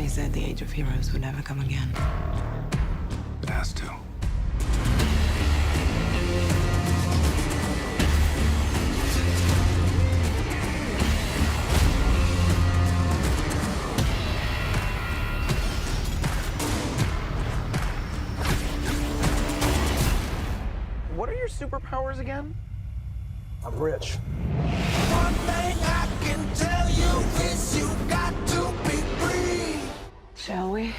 He said the age of heroes would never come again. It has to. What are your superpowers again? I'm rich. One thing I can tell you is you got to be free. Shall we?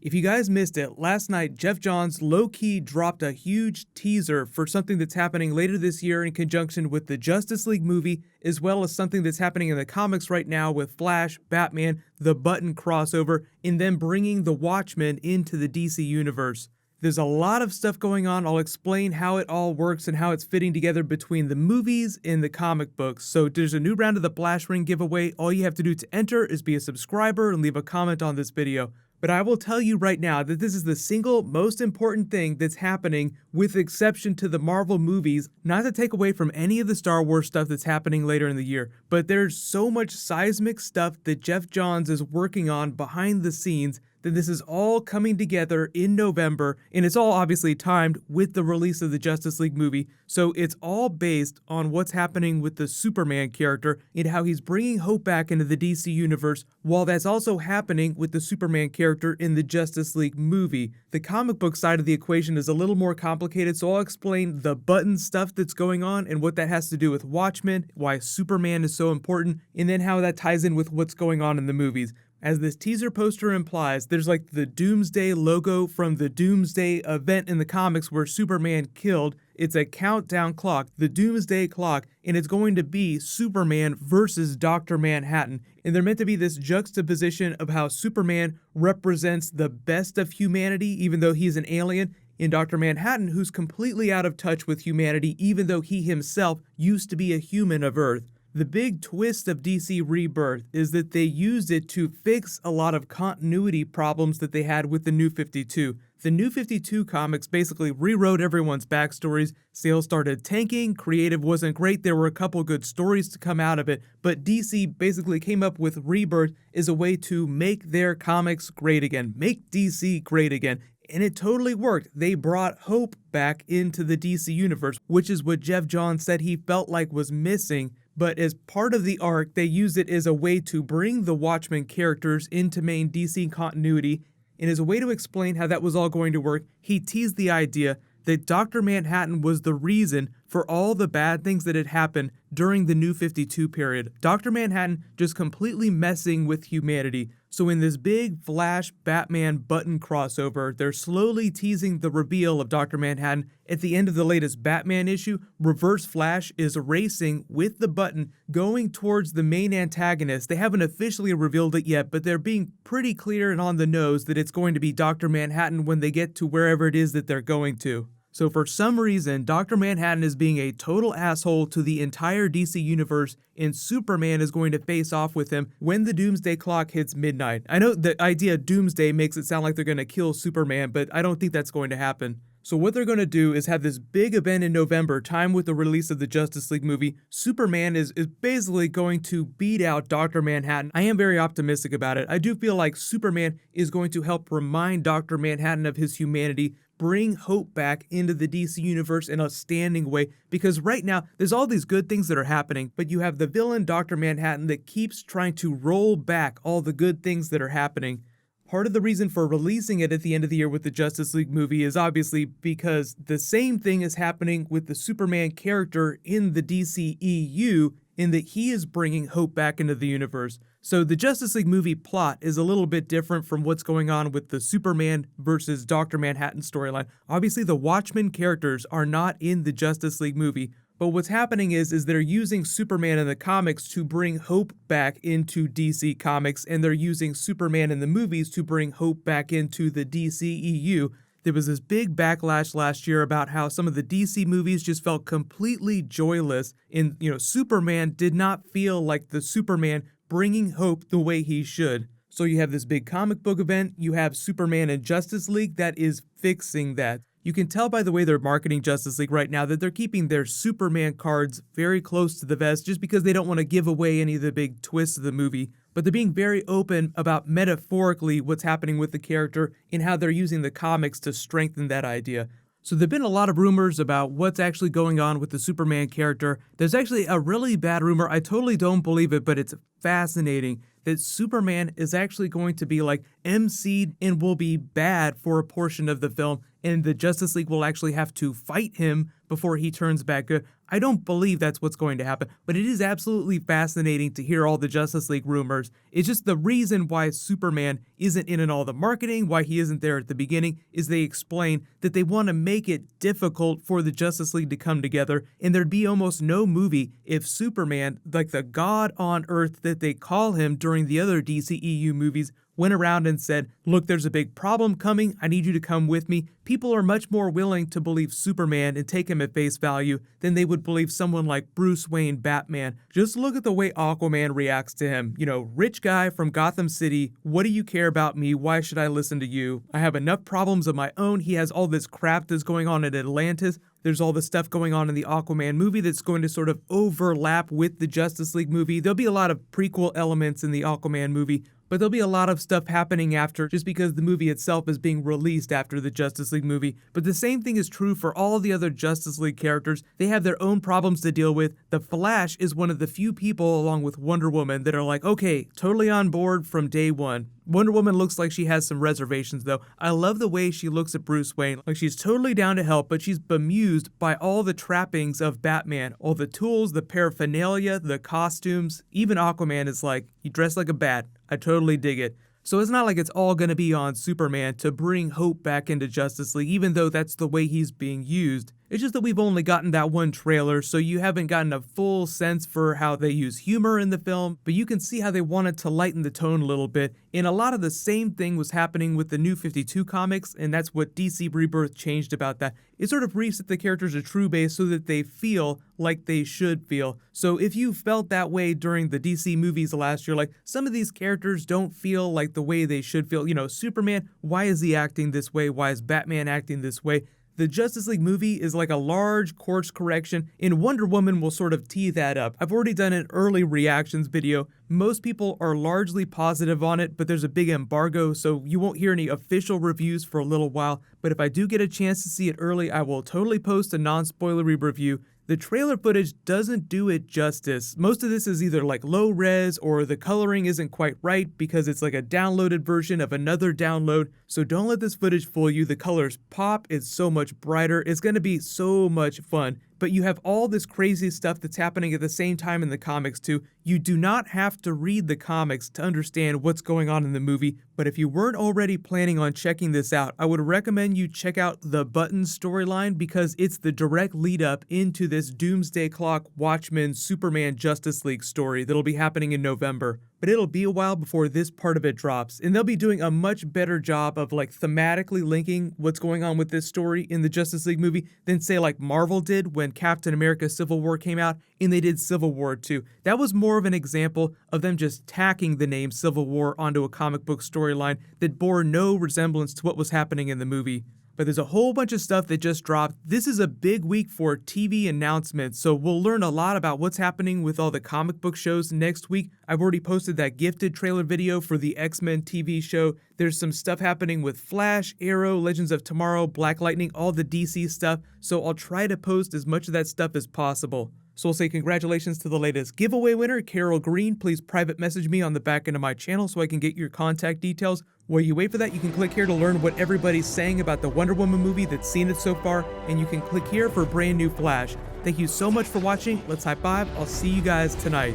If you guys missed it, last night Geoff Johns low-key dropped a huge teaser for something that's happening later this year in conjunction with the Justice League movie, as well as something that's happening in the comics right now with Flash, Batman, the Button crossover, and then bringing the Watchmen into the DC universe. There's a lot of stuff going on. I'll explain how it all works and how it's fitting together between the movies and the comic books. So there's a new round of the Flash Ring giveaway. All you have to do to enter is be a subscriber and leave a comment on this video. But I will tell you right now that this is the single most important thing that's happening, with exception to the Marvel movies, not to take away from any of the Star Wars stuff that's happening later in the year, but there's so much seismic stuff that Geoff Johns is working on behind the scenes that this is all coming together in November, and it's all obviously timed with the release of the Justice League movie, so it's all based on what's happening with the Superman character and how he's bringing hope back into the DC universe, while that's also happening with the Superman character in the Justice League movie. The comic book side of the equation is a little more complicated, so I'll explain the Button stuff that's going on and what that has to do with Watchmen, why Superman is so important, and then how that ties in with what's going on in the movies. As this teaser poster implies, there's like the Doomsday logo from the Doomsday event in the comics where Superman killed. It's a countdown clock, the Doomsday clock, and it's going to be Superman versus Dr. Manhattan. And they're meant to be this juxtaposition of how Superman represents the best of humanity, even though he's an alien, and Dr. Manhattan, who's completely out of touch with humanity, even though he himself used to be a human of Earth. The big twist of DC Rebirth is that they used it to fix a lot of continuity problems that they had with the New 52. The New 52 comics basically rewrote everyone's backstories, sales started tanking, creative wasn't great, there were a couple good stories to come out of it, but DC basically came up with Rebirth as a way to make their comics great again, make DC great again. And it totally worked. They brought hope back into the DC universe, which is what Geoff Johns said he felt like was missing. But as part of the arc, they use it as a way to bring the Watchmen characters into main DC continuity, and as a way to explain how that was all going to work, he teased the idea that Dr. Manhattan was the reason for all the bad things that had happened during the New 52 period. Dr. Manhattan just completely messing with humanity. So in this big Flash Batman Button crossover, they're slowly teasing the reveal of Dr. Manhattan. At the end of the latest Batman issue, Reverse Flash is racing with the Button going towards the main antagonist. They haven't officially revealed it yet, but they're being pretty clear and on the nose that it's going to be Dr. Manhattan when they get to wherever it is that they're going to. So for some reason, Dr. Manhattan is being a total asshole to the entire DC universe, and Superman is going to face off with him when the Doomsday clock hits midnight. I know the idea of Doomsday makes it sound like they're going to kill Superman, but I don't think that's going to happen. So what they're going to do is have this big event in November, timed with the release of the Justice League movie. Superman is basically going to beat out Dr. Manhattan. I am very optimistic about it. I do feel like Superman is going to help remind Dr. Manhattan of his humanity, bring hope back into the DC universe in a standing way, because right now there's all these good things that are happening, but you have the villain Dr. Manhattan that keeps trying to roll back all the good things that are happening. Part of the reason for releasing it at the end of the year with the Justice League movie is obviously because the same thing is happening with the Superman character in the DCEU, in that he is bringing hope back into the universe. So the Justice League movie plot is a little bit different from what's going on with the Superman versus Dr. Manhattan storyline. Obviously, the Watchmen characters are not in the Justice League movie, but what's happening is they're using Superman in the comics to bring hope back into DC Comics, and they're using Superman in the movies to bring hope back into the DCEU. There was this big backlash last year about how some of the DC movies just felt completely joyless, and Superman did not feel like the Superman bringing hope the way he should. So you have this big comic book event, you have Superman and Justice League that is fixing that. You can tell by the way they're marketing Justice League right now that they're keeping their Superman cards very close to the vest just because they don't want to give away any of the big twists of the movie. But they're being very open about metaphorically what's happening with the character and how they're using the comics to strengthen that idea. So there've been a lot of rumors about what's actually going on with the Superman character. There's actually a really bad rumor, I totally don't believe it, but it's fascinating, that Superman is actually going to be like MC'd and will be bad for a portion of the film, and the Justice League will actually have to fight him before he turns back good. I don't believe that's what's going to happen, but it is absolutely fascinating to hear all the Justice League rumors. It's just the reason why Superman isn't in all the marketing, why he isn't there at the beginning, is they explain that they want to make it difficult for the Justice League to come together, and there'd be almost no movie if Superman, like the god on Earth that they call him during the other DCEU movies, went around and said, look, there's a big problem coming, I need you to come with me. People are much more willing to believe Superman and take him at face value than they would believe someone like Bruce Wayne, Batman. Just look at the way Aquaman reacts to him. You know, rich guy from Gotham City, what do you care about me? Why should I listen to you? I have enough problems of my own. He has all this crap that's going on at Atlantis. There's all this stuff going on in the Aquaman movie that's going to sort of overlap with the Justice League movie. There'll be a lot of prequel elements in the Aquaman movie, but there'll be a lot of stuff happening after just because the movie itself is being released after the Justice League movie. But the same thing is true for all the other Justice League characters. They have their own problems to deal with. The Flash is one of the few people, along with Wonder Woman, that are like, okay, totally on board from day one. Wonder Woman looks like she has some reservations though. I love the way she looks at Bruce Wayne, like she's totally down to help, but she's bemused by all the trappings of Batman, all the tools, the paraphernalia, the costumes. Even Aquaman is like, you dress like a bat. I totally dig it. So it's not like it's all going to be on Superman to bring hope back into Justice League, even though that's the way he's being used. It's just that we've only gotten that one trailer, so you haven't gotten a full sense for how they use humor in the film, but you can see how they wanted to lighten the tone a little bit. And a lot of the same thing was happening with the New 52 comics, and that's what DC Rebirth changed about that. It sort of reset the characters to true base so that they feel like they should feel. So if you felt that way during the DC movies last year, like some of these characters don't feel like the way they should feel. You know, Superman, why is he acting this way? Why is Batman acting this way? The Justice League movie is like a large course correction, and Wonder Woman will sort of tee that up. I've already done an early reactions video. Most people are largely positive on it, but there's a big embargo, so you won't hear any official reviews for a little while. But if I do get a chance to see it early, I will totally post a non-spoilery review. The trailer footage doesn't do it justice. Most of this is either like low res or the coloring isn't quite right because it's like a downloaded version of another download. So don't let this footage fool you. The colors pop, it's so much brighter. It's gonna be so much fun. But you have all this crazy stuff that's happening at the same time in the comics too. You do not have to read the comics to understand what's going on in the movie, but if you weren't already planning on checking this out, I would recommend you check out the Button storyline because it's the direct lead up into this Doomsday Clock, Watchmen, Superman, Justice League story that'll be happening in November. But it'll be a while before this part of it drops, and they'll be doing a much better job of like thematically linking what's going on with this story in the Justice League movie than say like Marvel did when Captain America Civil War came out and they did Civil War 2. That was more of an example of them just tacking the name Civil War onto a comic book storyline that bore no resemblance to what was happening in the movie. But there's a whole bunch of stuff that just dropped. This is a big week for TV announcements, so we'll learn a lot about what's happening with all the comic book shows next week. I've already posted that Gifted trailer video for the X-Men TV show. There's some stuff happening with Flash, Arrow, Legends of Tomorrow, Black Lightning, all the DC stuff, so I'll try to post as much of that stuff as possible. So I'll say congratulations to the latest giveaway winner, Carol Green. Please private message me on the back end of my channel so I can get your contact details. While you wait for that, you can click here to learn what everybody's saying about the Wonder Woman movie that's seen it so far, and you can click here for brand new Flash. Thank you so much for watching. Let's high five. I'll see you guys tonight.